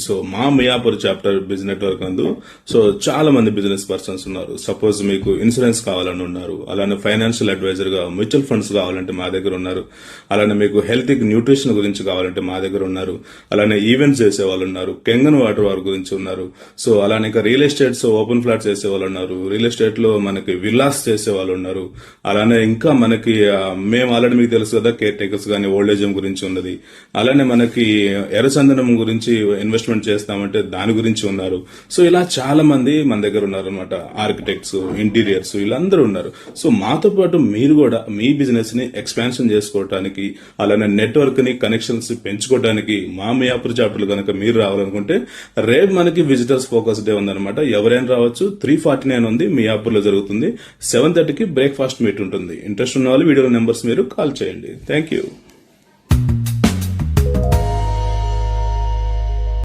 So మా Miyapur chapter business network నందు so చాలా మంది బిజినెస్ పర్సన్స్ ఉన్నారు. సపోజ్ మీకు ఇన్సూరెన్స్ కావాలని ఉన్నారు, అలానే ఫైనాన్షియల్ అడ్వైజర్ గా మ్యూచువల్ ఫండ్స్ కావాలంటే మా దగ్గర ఉన్నారు, అలానే మీకు హెల్త్ న్యూట్రిషన్ గురించి కావాలంటే మా దగ్గర ఉన్నారు, అలానే ఈవెంట్స్ చేసే వాళ్ళు ఉన్నారు, కెంగన్ వాటర్ వారి గురించి ఉన్నారు. సో అలానే ఇంకా రియల్ ఎస్టేట్స్ ఓపెన్ ఫ్లాట్స్ చేసే వాళ్ళు ఉన్నారు, రియల్ ఎస్టేట్ లో మనకి విల్లాస్ చేసే వాళ్ళు ఉన్నారు, అలానే ఇంకా మనకి మేము ఆల్రెడీ మీకు తెలుసు కదా కేర్ టేకర్స్ గానీ ఓల్డ్ ఏజ్ హోమ్ గురించి ఉన్నది, అలానే మనకి ఎర్రచందనం గురించి ఇన్వెస్ట్మెంట్ చేస్తామంటే దాని గురించి ఉన్నారు. సో ఇలా చాలా మంది మన దగ్గర ఉన్నారు అనమాట. ఆర్కిటెక్ట్స్, ఇంటీరియర్స్ వీళ్ళందరూ ఉన్నారు. సో మాతో పాటు మీరు కూడా మీ బిజినెస్ ని ఎక్స్పాన్షన్ చేసుకోవడానికి, అలానే నెట్వర్క్ ని కనెక్షన్స్ పెంచుకోవడానికి మా మియాపూర్ చాప్టర్ కనుక మీరు రావాలనుకుంటే రేపు మనకి విజిటర్స్ ఫోకస్ డే ఉందన్నమాట. ఎవరైనా రావచ్చు. 349 ఉంది, మియాపూర్ లో జరుగుతుంది. 7:30కి బ్రేక్ఫాస్ట్ మీట్ ఉంటుంది. ఇంట్రెస్ట్ ఉన్న వాళ్ళు వీడియో నెంబర్స్ మీరు కాల్ చేయండి. Thank you.